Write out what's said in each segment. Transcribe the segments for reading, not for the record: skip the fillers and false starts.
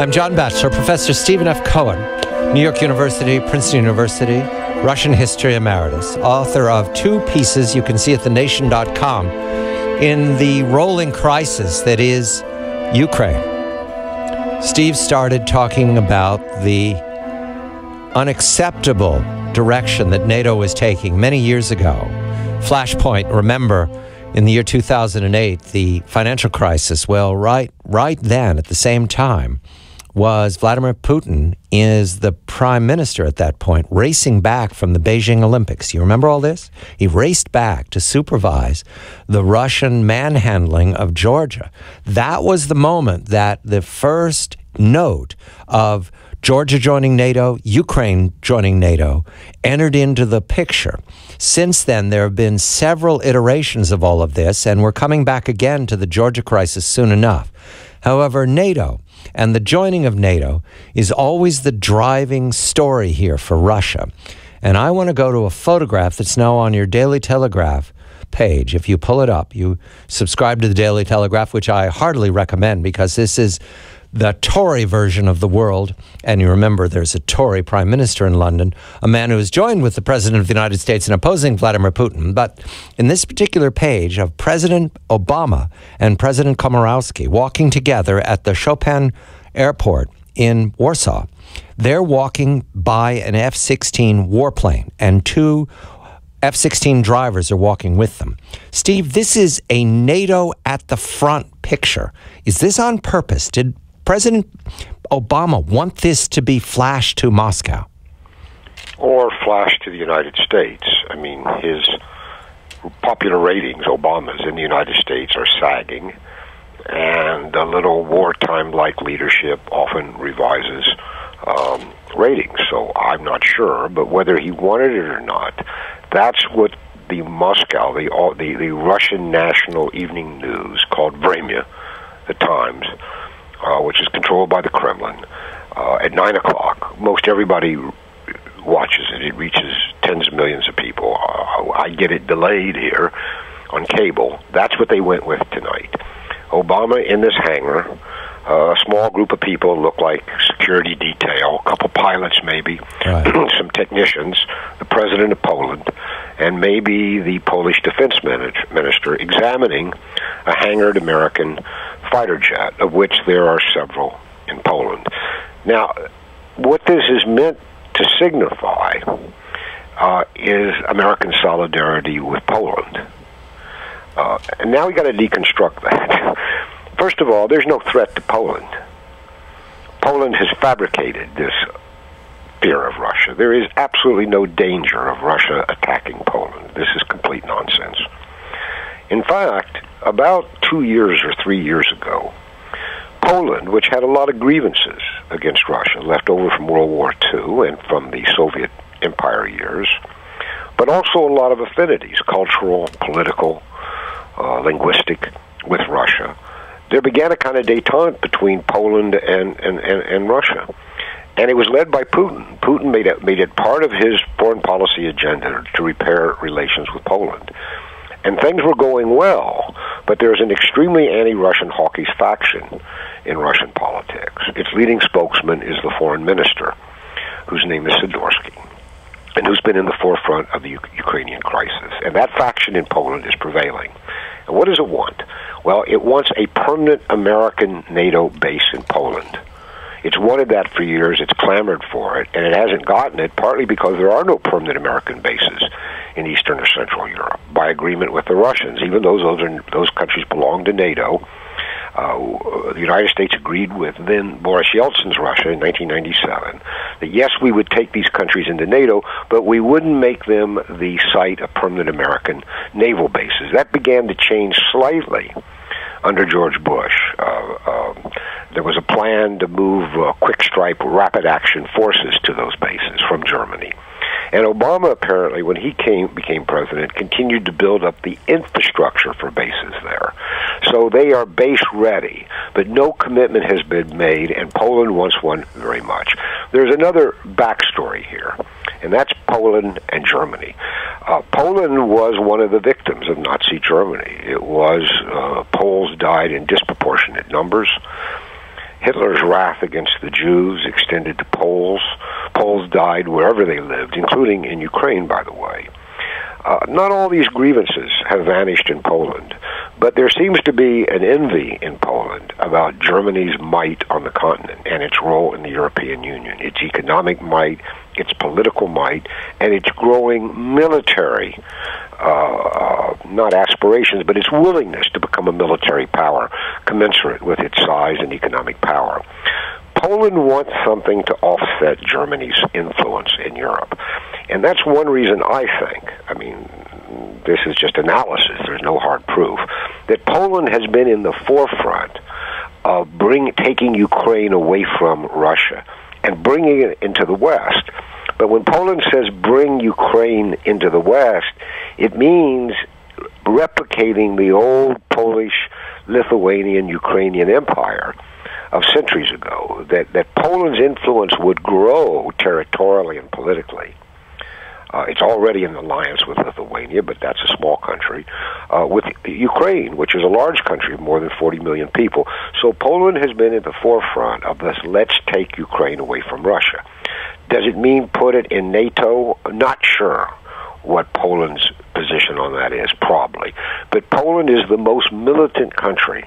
I'm John Batchelor, Professor Stephen F. Cohen, New York University, Princeton University, Russian History Emeritus, author of 2 pieces you can see at thenation.com in the rolling crisis that is Ukraine. Steve started talking about the unacceptable direction that NATO was taking many years ago. Flashpoint, remember, in the year 2008, the financial crisis, well, right then, at the same time, was Vladimir Putin is the prime minister at that point, racing back from the Beijing Olympics. You remember all this? He raced back to supervise the Russian manhandling of Georgia. That was the moment that the first note of Georgia joining NATO, Ukraine joining NATO, entered into the picture. Since then, there have been several iterations of all of this, and we're coming back again to the Georgia crisis soon enough. However, NATO and the joining of NATO is always the driving story here for Russia. And I want to go to a photograph that's now on your Daily Telegraph page. If you pull it up, you subscribe to the Daily Telegraph, which I heartily recommend because this is the Tory version of the world. And you remember there's a Tory prime minister in London, a man who has joined with the president of the United States in opposing Vladimir Putin. But in this particular page of President Obama and President Komorowski walking together at the Chopin Airport in Warsaw, they're walking by an F-16 warplane, and 2 F-16 drivers are walking with them. Steve, this is a NATO at the front picture. Is this on purpose? Did President Obama want this to be flashed to Moscow? Or flashed to the United States. I mean, his popular ratings, Obama's, in the United States are sagging, and a little wartime-like leadership often revises ratings. So I'm not sure, but whether he wanted it or not, that's what the Moscow, the Russian national evening news called Vremya, the Times, which is controlled by the Kremlin, at 9 o'clock. Most everybody watches it. It reaches tens of millions of people. I get it delayed here on cable. That's what they went with tonight. Obama in this hangar, a small group of people look like security detail, a couple pilots maybe, right. Some technicians, the president of Poland, and maybe the Polish defense minister examining a hangared American fighter jet, of which there are several in Poland. Now, what this is meant to signify is American solidarity with Poland. And now we got to deconstruct that. First of all, there's no threat to Poland. Poland has fabricated this fear of Russia. There is absolutely no danger of Russia attacking Poland. This is complete nonsense. In fact, about 2 years or 3 years ago, Poland, which had a lot of grievances against Russia, left over from World War II and from the Soviet Empire years, but also a lot of affinities, cultural, political, linguistic, with Russia. There began a kind of détente between Poland and Russia. And it was led by Putin. Putin made it part of his foreign policy agenda to repair relations with Poland. And things were going well, but there's an extremely anti-Russian hawkish faction in Russian politics. Its leading spokesman is the foreign minister, whose name is Sidorsky, and who's been in the forefront of the Ukrainian crisis. And that faction in Poland is prevailing. And what does it want? Well, it wants a permanent American NATO base in Poland. It's wanted that for years. It's clamored for it, and it hasn't gotten it, partly because there are no permanent American bases in Eastern or Central Europe, by agreement with the Russians. Even though those countries belong to NATO, the United States agreed with then Boris Yeltsin's Russia in 1997 that yes, we would take these countries into NATO, but we wouldn't make them the site of permanent American naval bases. That began to change slightly under George Bush. There was a plan to move quick strike, rapid action forces to those bases from Germany. And Obama, apparently, when he became president, continued to build up the infrastructure for bases there. So they are base ready, but no commitment has been made, and Poland wants one very much. There's another backstory here, and that's Poland and Germany. Poland was one of the victims of Nazi Germany. It was, Poles died in disproportionate numbers. Hitler's wrath against the Jews extended to Poles. Poles died wherever they lived, including in Ukraine, by the way. Not all these grievances have vanished in Poland, but there seems to be an envy in Poland about Germany's might on the continent and its role in the European Union, its economic might, its political might, and its growing military, not aspirations, but its willingness to become a military power commensurate with its size and economic power. Poland wants something to offset Germany's influence in Europe. And that's one reason I think, I mean, this is just analysis, there's no hard proof, that Poland has been in the forefront of taking Ukraine away from Russia and bringing it into the West. But when Poland says bring Ukraine into the West, it means replicating the old Polish, Lithuanian, Ukrainian empire of centuries ago, that Poland's influence would grow territorially and politically. It's already in alliance with Lithuania, but that's a small country, with Ukraine, which is a large country of more than 40 million people. So Poland has been at the forefront of this, let's take Ukraine away from Russia. Does it mean put it in NATO? Not sure what Poland's position on that is, probably. But Poland is the most militant country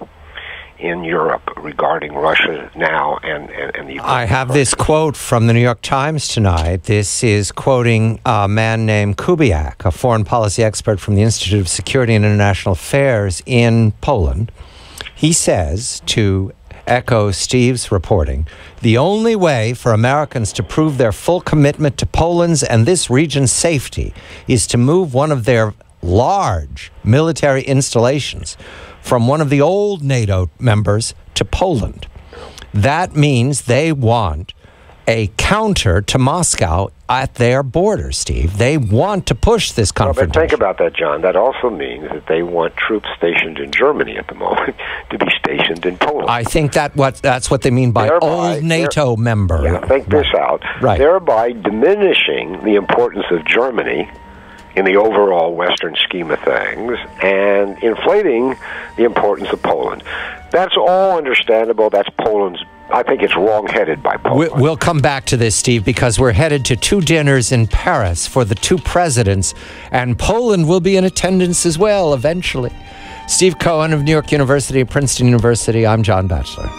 in Europe regarding Russia now and the Ukraine. I have this quote from the New York Times tonight. This is quoting a man named Kubiak, a foreign policy expert from the Institute of Security and International Affairs in Poland. He says, to echo Steve's reporting, the only way for Americans to prove their full commitment to Poland's and this region's safety is to move one of their large military installations from one of the old NATO members to Poland. That means they want a counter to Moscow at their border, Steve. They want to push this confrontation. But think about that, John. That also means that they want troops stationed in Germany at the moment to be stationed in Poland. I think that's what they mean by old NATO member. Yeah, think this out. Right. Thereby diminishing the importance of Germany in the overall Western scheme of things, and inflating the importance of Poland. That's all understandable. That's Poland's. I think it's wrong-headed by Poland. We'll come back to this, Steve, because we're headed to 2 dinners in Paris for the 2 presidents, and Poland will be in attendance as well eventually. Steve Cohen of New York University, Princeton University. I'm John Batchelor.